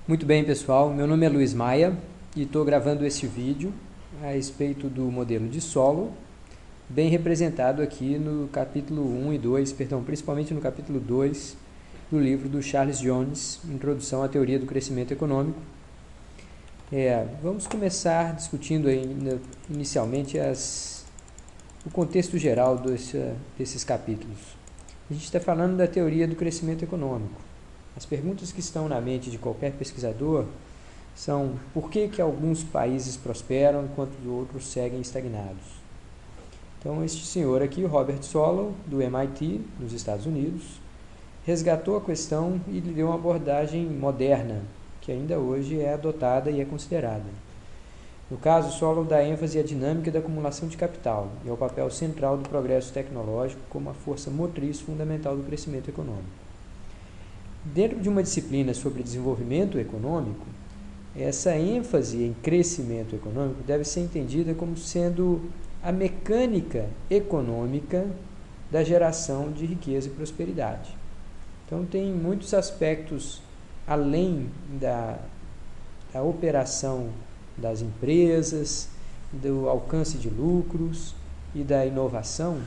Muito bem, pessoal. Meu nome é Luiz Maia e estou gravando esse vídeo a respeito do modelo de Solow, bem representado aqui no capítulo 1 e 2, principalmente no capítulo 2 do livro do Charles Jones, Introdução à Teoria do Crescimento Econômico. Vamos começar discutindo inicialmente o contexto geral desses capítulos. A gente está falando da teoria do crescimento econômico. As perguntas que estão na mente de qualquer pesquisador são: por que alguns países prosperam enquanto outros seguem estagnados? Então, este senhor aqui, Robert Solow, do MIT, nos Estados Unidos, resgatou a questão e lhe deu uma abordagem moderna, que ainda hoje é adotada e é considerada. No caso, Solow dá ênfase à dinâmica da acumulação de capital e ao papel central do progresso tecnológico como a força motriz fundamental do crescimento econômico. Dentro de uma disciplina sobre desenvolvimento econômico, essa ênfase em crescimento econômico deve ser entendida como sendo a mecânica econômica da geração de riqueza e prosperidade. Então, tem muitos aspectos além da operação das empresas, do alcance de lucros e da inovação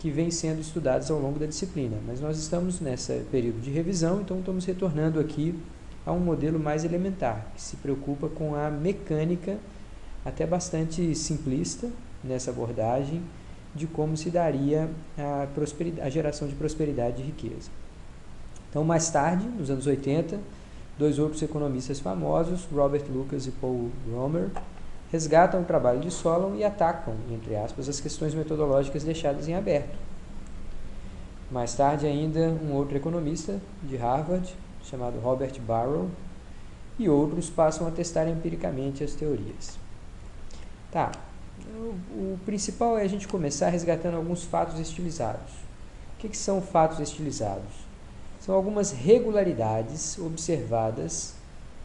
que vem sendo estudados ao longo da disciplina. Mas nós estamos nesse período de revisão, então estamos retornando aqui a um modelo mais elementar, que se preocupa com a mecânica, até bastante simplista, nessa abordagem, de como se daria a geração de prosperidade e riqueza. Então, mais tarde, nos anos 80, dois outros economistas famosos, Robert Lucas e Paul Romer, resgatam o trabalho de Solow e atacam, entre aspas, as questões metodológicas deixadas em aberto. Mais tarde ainda, um outro economista de Harvard, chamado Robert Barrow, e outros passam a testar empiricamente as teorias. O principal é a gente começar resgatando alguns fatos estilizados. O que são fatos estilizados? São algumas regularidades observadas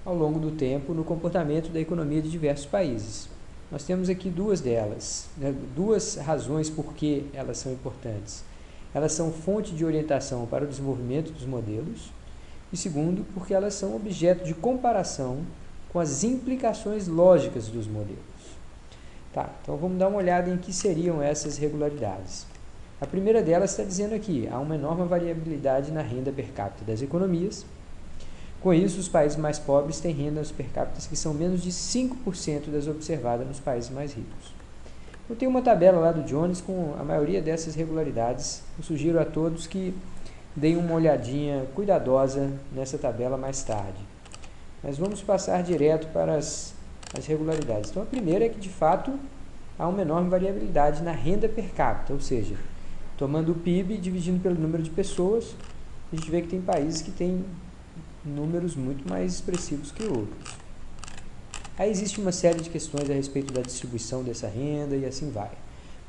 ao longo do tempo no comportamento da economia de diversos países. Nós temos aqui duas delas, duas razões por que elas são importantes. Elas são fonte de orientação para o desenvolvimento dos modelos e, segundo, porque elas são objeto de comparação com as implicações lógicas dos modelos. Então vamos dar uma olhada em que seriam essas regularidades. A primeira delas está dizendo aqui: há uma enorme variabilidade na renda per capita das economias. Com isso, os países mais pobres têm rendas per capita que são menos de 5% das observadas nos países mais ricos. Eu tenho uma tabela lá do Jones com a maioria dessas regularidades. Eu sugiro a todos que deem uma olhadinha cuidadosa nessa tabela mais tarde. Mas vamos passar direto para as regularidades. Então, a primeira é que, de fato, há uma enorme variabilidade na renda per capita, ou seja, tomando o PIB e dividindo pelo número de pessoas, a gente vê que tem países que têm números muito mais expressivos que outros. Aí existe uma série de questões a respeito da distribuição dessa renda e assim vai.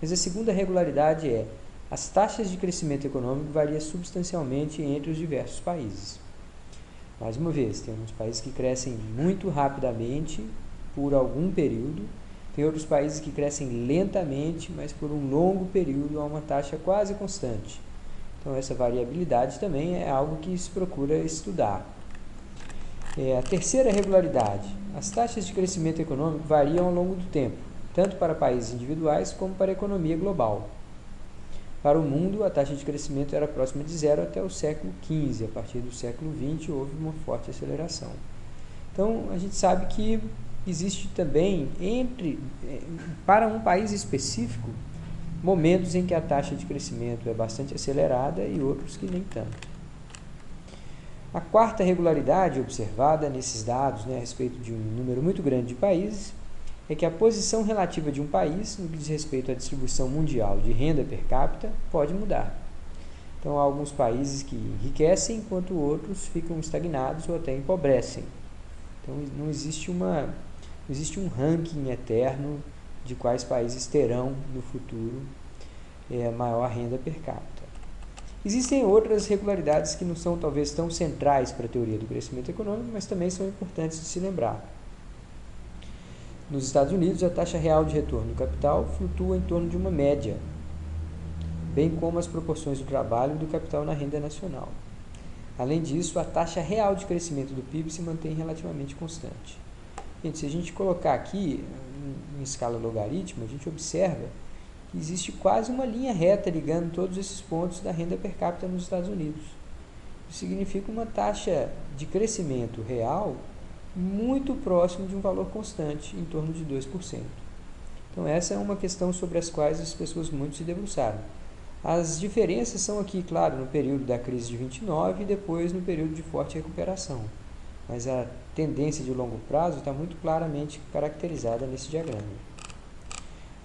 Mas a segunda regularidade é: as taxas de crescimento econômico variam substancialmente entre os diversos países. Mais uma vez, temos países que crescem muito rapidamente por algum período, tem outros países que crescem lentamente, mas por um longo período a uma taxa quase constante. Então, essa variabilidade também é algo que se procura estudar. A terceira regularidade: as taxas de crescimento econômico variam ao longo do tempo, tanto para países individuais como para a economia global. Para o mundo, a taxa de crescimento era próxima de zero até o século XV. A partir do século XX, houve uma forte aceleração. Então, a gente sabe que existe também, para um país específico, momentos em que a taxa de crescimento é bastante acelerada e outros que nem tanto. A quarta regularidade observada nesses dados, a respeito de um número muito grande de países, é que a posição relativa de um país, no que diz respeito à distribuição mundial de renda per capita, pode mudar. Então, há alguns países que enriquecem, enquanto outros ficam estagnados ou até empobrecem. Então, não existe um ranking eterno de quais países terão no futuro maior renda per capita. Existem outras regularidades que não são talvez tão centrais para a teoria do crescimento econômico, mas também são importantes de se lembrar. Nos Estados Unidos, a taxa real de retorno do capital flutua em torno de uma média, bem como as proporções do trabalho e do capital na renda nacional. Além disso, a taxa real de crescimento do PIB se mantém relativamente constante. Gente, se a gente colocar aqui em escala logarítmica, a gente observa que existe quase uma linha reta ligando todos esses pontos da renda per capita nos Estados Unidos. Isso significa uma taxa de crescimento real muito próximo de um valor constante, em torno de 2%. Então, essa é uma questão sobre as quais as pessoas muito se debruçaram. As diferenças são aqui, claro, no período da crise de 29 e depois no período de forte recuperação. Mas a tendência de longo prazo está muito claramente caracterizada nesse diagrama.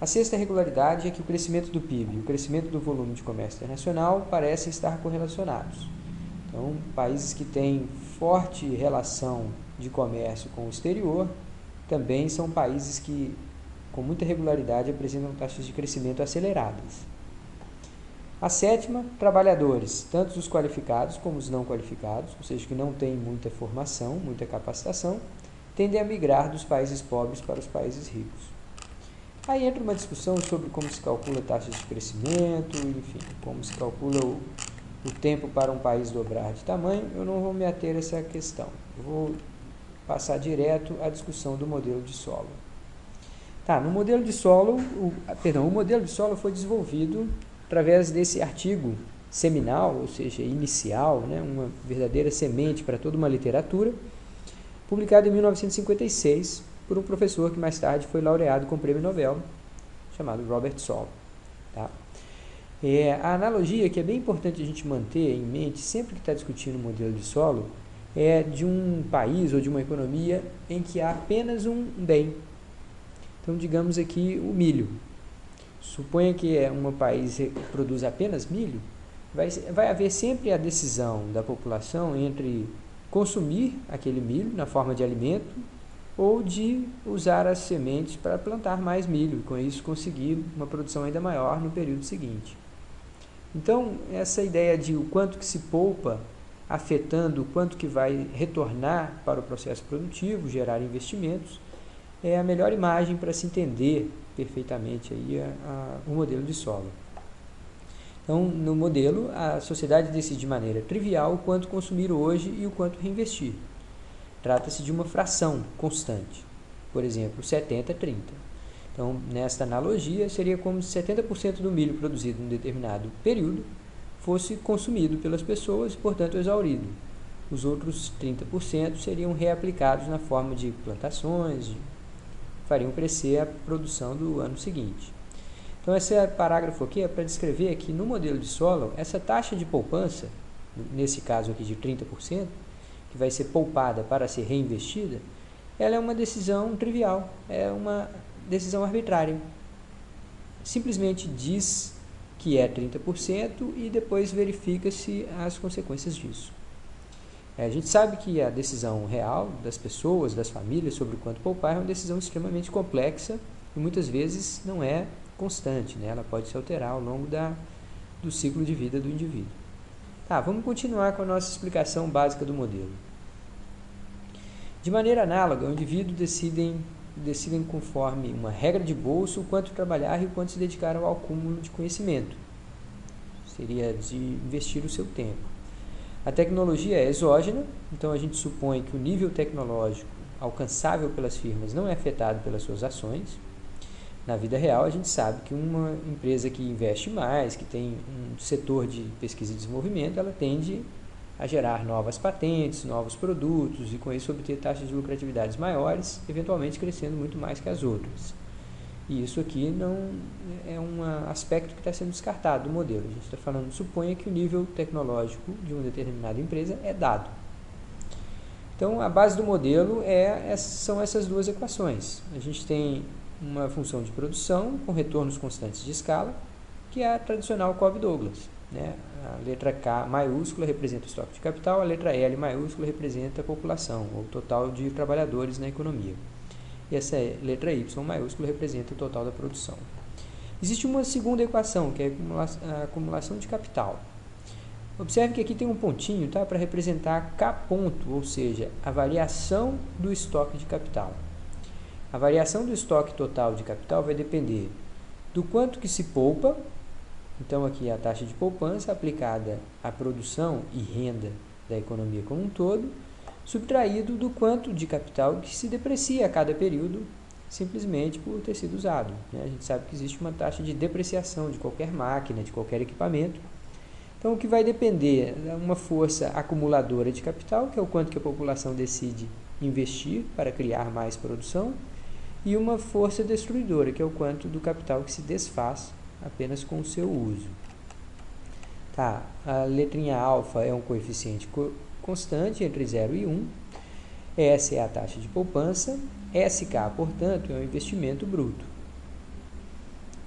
A sexta regularidade é que o crescimento do PIB e o crescimento do volume de comércio internacional parecem estar correlacionados. Então, países que têm forte relação de comércio com o exterior também são países que, com muita regularidade, apresentam taxas de crescimento aceleradas. A sétima, trabalhadores, tanto os qualificados como os não qualificados, ou seja, que não têm muita formação, muita capacitação, tendem a migrar dos países pobres para os países ricos. Aí entra uma discussão sobre como se calcula taxas de crescimento, enfim, como se calcula o tempo para um país dobrar de tamanho. Eu não vou me ater a essa questão. Eu vou passar direto à discussão do modelo de solo. Tá, no modelo de solo, o modelo de solo foi desenvolvido através desse artigo seminal, ou seja, inicial, né, uma verdadeira semente para toda uma literatura, publicado em 1956 por um professor que mais tarde foi laureado com o Prêmio Nobel, chamado Robert Solow. Tá? A analogia que é bem importante a gente manter em mente sempre que está discutindo o modelo de solo é de um país ou de uma economia em que há apenas um bem. Então, digamos aqui o milho. Suponha que um país produz apenas milho, vai haver sempre a decisão da população entre consumir aquele milho na forma de alimento ou de usar as sementes para plantar mais milho e com isso conseguir uma produção ainda maior no período seguinte. Então, essa ideia de o quanto que se poupa afetando o quanto que vai retornar para o processo produtivo, gerar investimentos, é a melhor imagem para se entender perfeitamente aí o modelo de solo. Então, no modelo, a sociedade decide de maneira trivial o quanto consumir hoje e o quanto reinvestir. Trata-se de uma fração constante, por exemplo, 70-30. Então, nesta analogia, seria como se 70% do milho produzido em um determinado período fosse consumido pelas pessoas e, portanto, exaurido. Os outros 30% seriam reaplicados na forma de plantações, fariam crescer a produção do ano seguinte. Então, esse parágrafo aqui é para descrever que no modelo de Solow, essa taxa de poupança, nesse caso aqui de 30%, que vai ser poupada para ser reinvestida, ela é uma decisão trivial, é uma decisão arbitrária. Simplesmente diz que é 30% e depois verifica-se as consequências disso. A gente sabe que a decisão real das pessoas, das famílias, sobre quanto poupar é uma decisão extremamente complexa e muitas vezes não é constante, né? Ela pode se alterar ao longo do ciclo de vida do indivíduo. Tá, vamos continuar com a nossa explicação básica do modelo. De maneira análoga, o indivíduo decidem conforme uma regra de bolso o quanto trabalhar e o quanto se dedicar ao acúmulo de conhecimento. Seria de investir o seu tempo. A tecnologia é exógena, então a gente supõe que o nível tecnológico alcançável pelas firmas não é afetado pelas suas ações. Na vida real, a gente sabe que uma empresa que investe mais, que tem um setor de pesquisa e desenvolvimento, ela tende a gerar novas patentes, novos produtos e com isso obter taxas de lucratividade maiores, eventualmente crescendo muito mais que as outras. E isso aqui não é um aspecto que está sendo descartado do modelo. A gente está falando, suponha que o nível tecnológico de uma determinada empresa é dado. Então, a base do modelo são essas duas equações. A gente tem uma função de produção com retornos constantes de escala, que é a tradicional Cobb-Douglas. Né? A letra K maiúscula representa o estoque de capital, a letra L maiúscula representa a população, ou o total de trabalhadores na economia. E essa letra Y maiúscula representa o total da produção. Existe uma segunda equação, que é a acumulação de capital. Observe que aqui tem um pontinho, tá, para representar K ponto, ou seja, a variação do estoque de capital. A variação do estoque total de capital vai depender do quanto que se poupa. Então, aqui a taxa de poupança aplicada à produção e renda da economia como um todo, subtraído do quanto de capital que se deprecia a cada período, simplesmente por ter sido usado. A gente sabe que existe uma taxa de depreciação de qualquer máquina, de qualquer equipamento. Então, o que vai depender é uma força acumuladora de capital, que é o quanto que a população decide investir para criar mais produção, e uma força destruidora, que é o quanto do capital que se desfaz apenas com o seu uso. Tá, a letrinha alfa é um coeficiente constante entre 0 e 1. S é a taxa de poupança. SK, portanto, é o investimento bruto.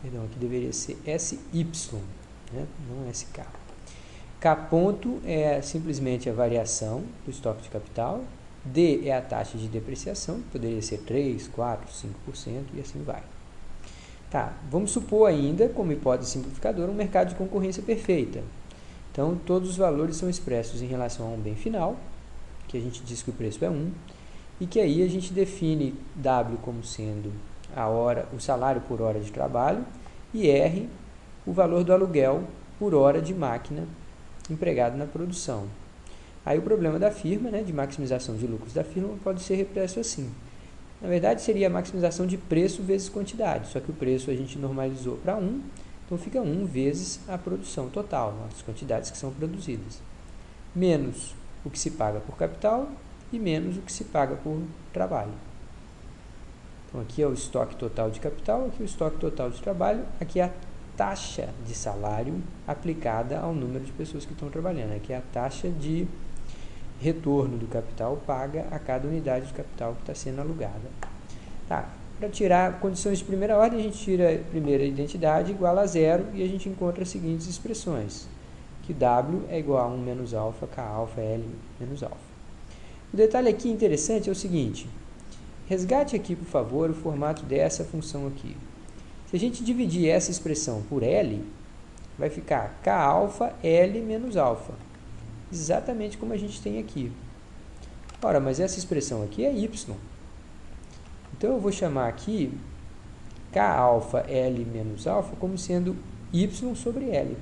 Perdão, aqui deveria ser SY, né? Não SK. K ponto é simplesmente a variação do estoque de capital. D é a taxa de depreciação, que poderia ser 3, 4, 5% e assim vai. Tá, vamos supor ainda, como hipótese simplificadora, um mercado de concorrência perfeita. Então, todos os valores são expressos em relação a um bem final, que a gente diz que o preço é 1, e que aí a gente define W como sendo a hora, o salário por hora de trabalho, e R, o valor do aluguel por hora de máquina empregado na produção. Aí o problema da firma, de maximização de lucros da firma, pode ser represso assim. Na verdade, seria a maximização de preço vezes quantidade, só que o preço a gente normalizou para 1, então fica 1 vezes a produção total, as quantidades que são produzidas, menos o que se paga por capital e menos o que se paga por trabalho. Então, aqui é o estoque total de capital, aqui é o estoque total de trabalho, aqui é a taxa de salário aplicada ao número de pessoas que estão trabalhando, aqui é a taxa de retorno do capital paga a cada unidade de capital que está sendo alugada. Tá. Para tirar condições de primeira ordem, a gente tira a primeira identidade igual a 0 e a gente encontra as seguintes expressões, que W é igual a 1 menos alfa, K alfa, L menos alfa. O detalhe aqui interessante é o seguinte, resgate aqui, por favor, o formato dessa função aqui. Se a gente dividir essa expressão por L, vai ficar K alfa, L menos alfa, exatamente como a gente tem aqui. Ora, mas essa expressão aqui é Y. Então, eu vou chamar aqui K alfa, L menos alfa como sendo Y sobre L.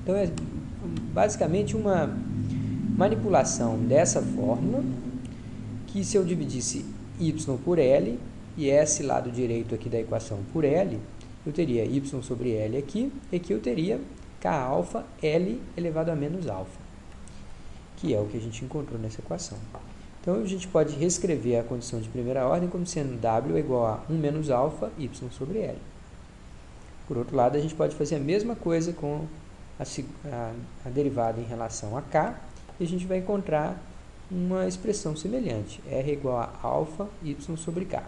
Então, é basicamente uma manipulação dessa fórmula, que se eu dividisse Y por L, e esse lado direito aqui da equação por L, eu teria Y sobre L aqui, e aqui eu teria K alfa, L elevado a menos alfa, que é o que a gente encontrou nessa equação. Então, a gente pode reescrever a condição de primeira ordem como sendo W igual a 1 menos alfa, Y sobre L. Por outro lado, a gente pode fazer a mesma coisa com a derivada em relação a K, e a gente vai encontrar uma expressão semelhante, R igual a alfa, Y sobre K.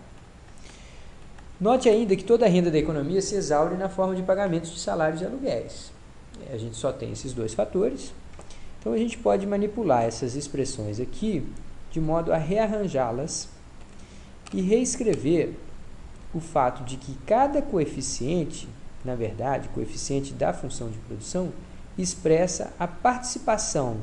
Note ainda que toda a renda da economia se exaure na forma de pagamentos de salários e aluguéis. A gente só tem esses dois fatores, então a gente pode manipular essas expressões aqui de modo a rearranjá-las e reescrever o fato de que cada coeficiente, na verdade, coeficiente da função de produção, expressa a participação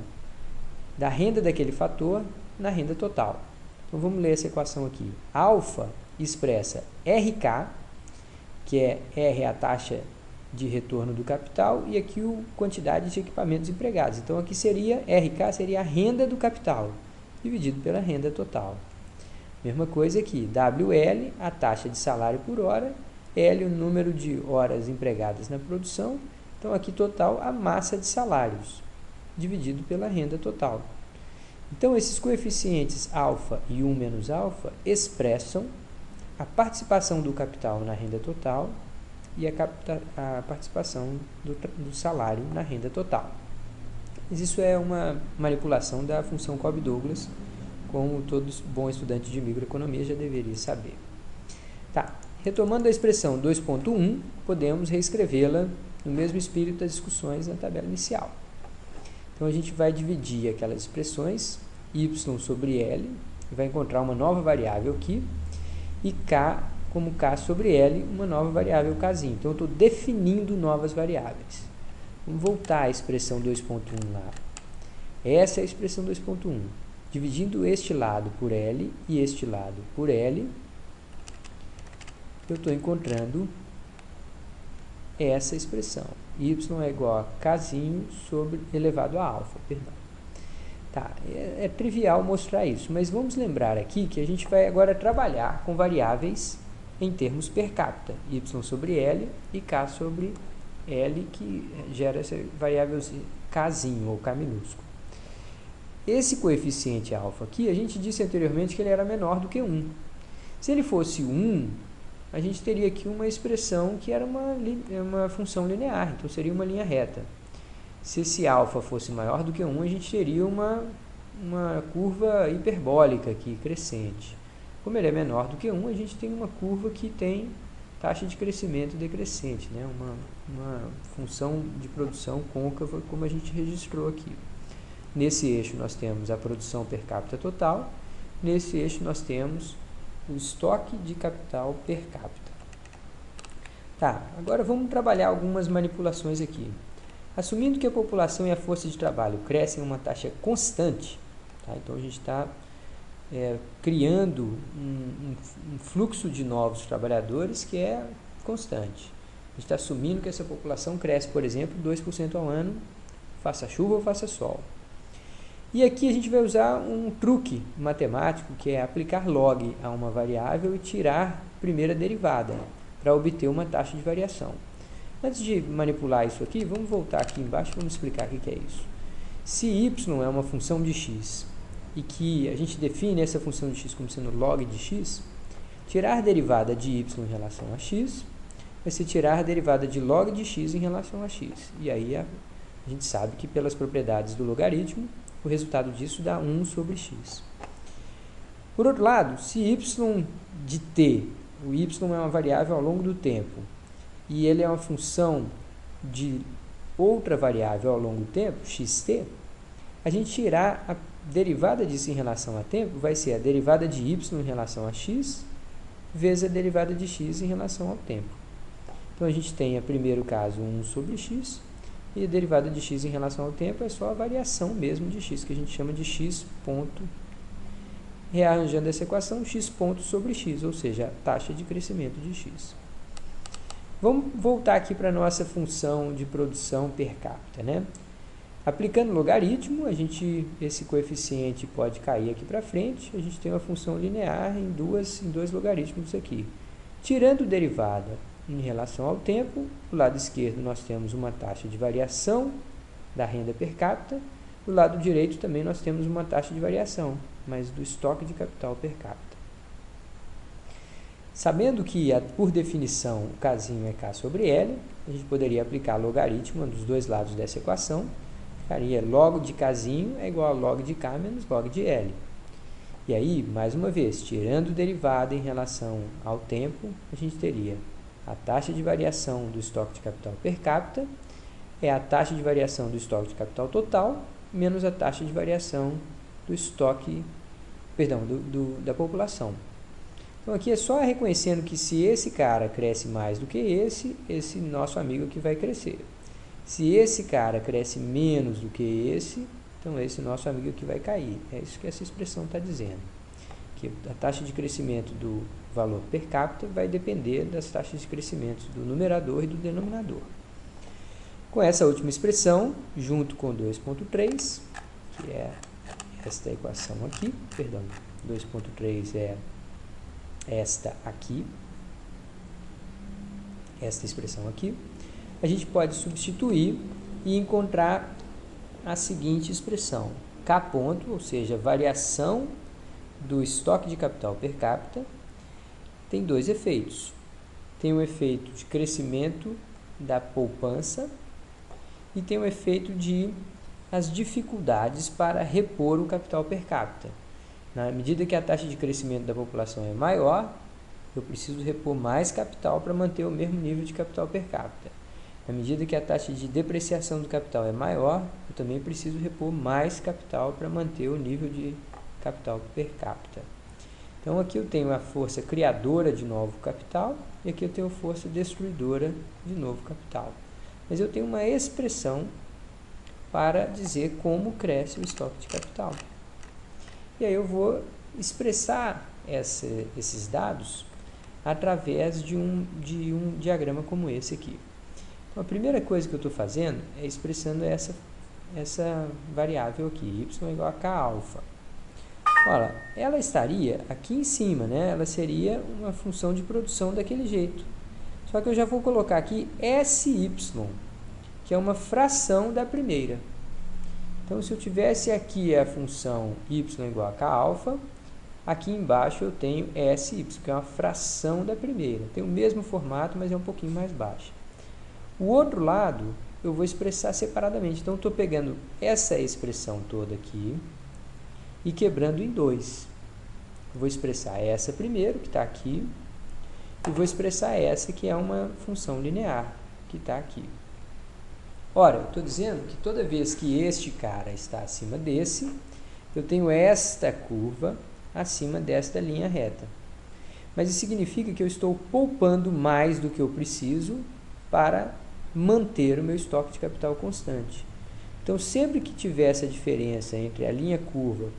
da renda daquele fator na renda total. Então, vamos ler essa equação aqui. Alfa expressa RK, que é R a taxa de retorno do capital, e aqui a quantidade de equipamentos empregados. Então, aqui seria, RK seria a renda do capital, dividido pela renda total. Mesma coisa aqui, WL, a taxa de salário por hora, L, o número de horas empregadas na produção, então aqui total a massa de salários, dividido pela renda total. Então, esses coeficientes alfa e 1 menos alfa expressam a participação do capital na renda total e a participação do salário na renda total. Mas isso é uma manipulação da função Cobb-Douglas, como todo bom estudante de microeconomia já deveria saber. Tá. Retomando a expressão 2.1, podemos reescrevê-la no mesmo espírito das discussões na tabela inicial. Então, a gente vai dividir aquelas expressões, y sobre L, e vai encontrar uma nova variável aqui, e k como k sobre L, uma nova variável kzinho. Então, eu estou definindo novas variáveis. Vamos voltar à expressão 2.1 lá. Essa é a expressão 2.1. Dividindo este lado por L e este lado por L, eu estou encontrando essa expressão. Y é igual a kzinho sobre elevado a alfa. Perdão. Tá, é trivial mostrar isso, mas vamos lembrar aqui que a gente vai agora trabalhar com variáveis em termos per capita, y sobre L e k sobre L, que gera essa variável kzinho, ou k minúsculo. Esse coeficiente alfa aqui, a gente disse anteriormente que ele era menor do que 1. Se ele fosse 1, a gente teria aqui uma expressão que era uma função linear, então seria uma linha reta. Se esse alfa fosse maior do que 1, a gente teria uma curva hiperbólica aqui, crescente. Como ele é menor do que 1, a gente tem uma curva que tem taxa de crescimento decrescente, né? uma função de produção côncava, como a gente registrou aqui. Nesse eixo nós temos a produção per capita total, nesse eixo nós temos o estoque de capital per capita. Tá, agora vamos trabalhar algumas manipulações aqui. Assumindo que a população e a força de trabalho crescem em uma taxa constante, tá? Então a gente está criando um fluxo de novos trabalhadores que é constante. A gente está assumindo que essa população cresce, por exemplo, 2% ao ano, faça chuva ou faça sol. E aqui a gente vai usar um truque matemático, que é aplicar log a uma variável e tirar a primeira derivada, para obter uma taxa de variação. Antes de manipular isso aqui, vamos voltar aqui embaixo e vamos explicar o que é isso. Se y é uma função de x e que a gente define essa função de x como sendo log de x, tirar a derivada de y em relação a x vai ser tirar a derivada de log de x em relação a x. E aí a gente sabe que pelas propriedades do logaritmo, o resultado disso dá 1 sobre x. Por outro lado, se y de t, o y é uma variável ao longo do tempo, e ele é uma função de outra variável ao longo do tempo, xt, a gente tirar a derivada disso em relação a tempo, vai ser a derivada de y em relação a x, vezes a derivada de x em relação ao tempo. Então, a gente tem, no primeiro caso, 1 sobre x, e a derivada de x em relação ao tempo é só a variação mesmo de x, que a gente chama de x ponto, rearranjando essa equação, x ponto sobre x, ou seja, a taxa de crescimento de x. Vamos voltar aqui para a nossa função de produção per capita, né? Aplicando logaritmo, esse coeficiente pode cair aqui para frente, a gente tem uma função linear em dois logaritmos aqui. Tirando derivada em relação ao tempo, do lado esquerdo nós temos uma taxa de variação da renda per capita, do lado direito também nós temos uma taxa de variação, mas do estoque de capital per capita. Sabendo que, por definição, o kzinho é k sobre L, a gente poderia aplicar logaritmo dos dois lados dessa equação, ficaria log de kzinho é igual a log de k menos log de L. E aí, mais uma vez, tirando derivada em relação ao tempo, a gente teria a taxa de variação do estoque de capital per capita é a taxa de variação do estoque de capital total menos a taxa de variação do estoque, da população. Então, aqui é só reconhecendo que se esse cara cresce mais do que esse nosso amigo aqui vai crescer. Se esse cara cresce menos do que esse, então esse nosso amigo aqui vai cair. É isso que essa expressão está dizendo. Que a taxa de crescimento do valor per capita vai depender das taxas de crescimento do numerador e do denominador. Com essa última expressão, junto com 2.3, que é esta equação aqui, 2.3 é esta aqui, esta expressão aqui, a gente pode substituir e encontrar a seguinte expressão, k ponto, ou seja, variação do estoque de capital per capita, tem dois efeitos. Tem um efeito de crescimento da poupança e tem um efeito de as dificuldades para repor o capital per capita. Na medida que a taxa de crescimento da população é maior, eu preciso repor mais capital para manter o mesmo nível de capital per capita. Na medida que a taxa de depreciação do capital é maior, eu também preciso repor mais capital para manter o nível de capital per capita. Então, aqui eu tenho a força criadora de novo capital e aqui eu tenho a força destruidora de novo capital. Mas eu tenho uma expressão para dizer como cresce o estoque de capital. E aí eu vou expressar esses dados através de um diagrama como esse aqui. Então, a primeira coisa que eu estou fazendo é expressando essa essa variável aqui, y igual a k alfa. Olha, ela estaria aqui em cima, né? Ela seria uma função de produção daquele jeito. Só que eu já vou colocar aqui SY, que é uma fração da primeira. Então, se eu tivesse aqui a função y igual a k alfa, aqui embaixo eu tenho SY, que é uma fração da primeira. Tem o mesmo formato, mas é um pouquinho mais baixa. O outro lado eu vou expressar separadamente. Então, estou pegando essa expressão toda aqui e quebrando em dois. Eu vou expressar essa primeiro, que está aqui, e vou expressar essa, que é uma função linear, que está aqui. Ora, eu estou dizendo que toda vez que este cara está acima desse, eu tenho esta curva acima desta linha reta. Mas isso significa que eu estou poupando mais do que eu preciso para manter o meu estoque de capital constante. Então, sempre que tiver essa diferença entre a linha curva,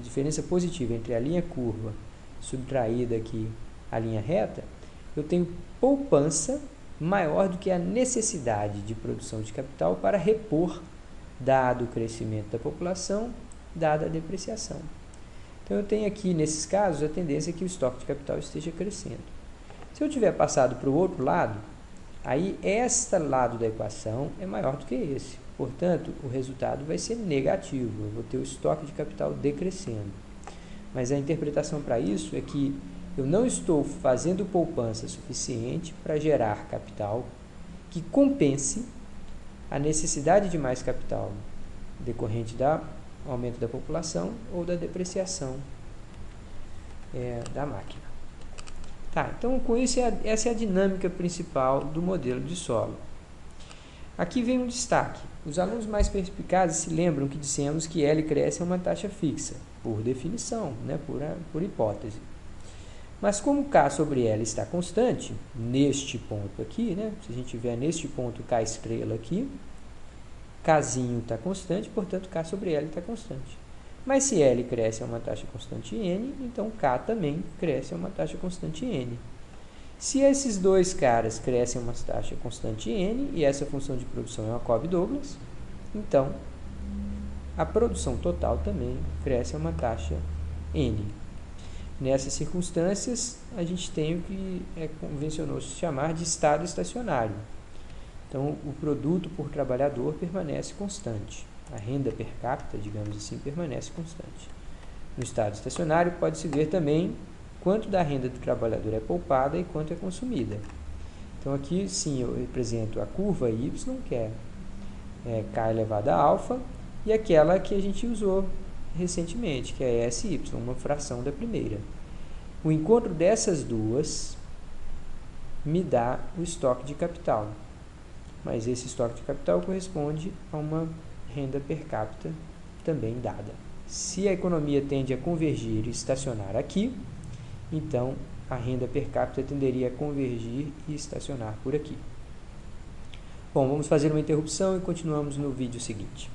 diferença positiva entre a linha curva subtraída aqui a linha reta, eu tenho poupança maior do que a necessidade de produção de capital para repor, dado o crescimento da população, dada a depreciação. Então, eu tenho aqui, nesses casos, a tendência é que o estoque de capital esteja crescendo. Se eu tiver passado para o outro lado, aí este lado da equação é maior do que esse. Portanto, o resultado vai ser negativo. Eu vou ter o estoque de capital decrescendo. Mas a interpretação para isso é que eu não estou fazendo poupança suficiente para gerar capital que compense a necessidade de mais capital decorrente do aumento da população ou da depreciação da máquina. Tá, então, com isso, essa é a dinâmica principal do modelo de solo. Aqui vem um destaque. Os alunos mais perspicazes se lembram que dissemos que L cresce é uma taxa fixa, por definição, né, por hipótese. Mas como K sobre L está constante, neste ponto aqui, né, se a gente tiver neste ponto K estrela aqui, Kzinho está constante, portanto K sobre L está constante. Mas se L cresce a uma taxa constante N, então K também cresce a uma taxa constante N. Se esses dois caras crescem a uma taxa constante N, e essa função de produção é uma Cobb-Douglas, então a produção total também cresce a uma taxa N. Nessas circunstâncias, a gente tem o que convencionou se chamar de estado estacionário. Então, o produto por trabalhador permanece constante. A renda per capita, digamos assim, permanece constante. No estado estacionário, pode-se ver também quanto da renda do trabalhador é poupada e quanto é consumida. Então, aqui, sim, eu represento a curva Y, que é K elevado a alfa, e aquela que a gente usou recentemente, que é SY, uma fração da primeira. O encontro dessas duas me dá o estoque de capital. Mas esse estoque de capital corresponde a uma renda per capita também dada. Se a economia tende a convergir e estacionar aqui, então a renda per capita tenderia a convergir e estacionar por aqui. Bom, vamos fazer uma interrupção e continuamos no vídeo seguinte.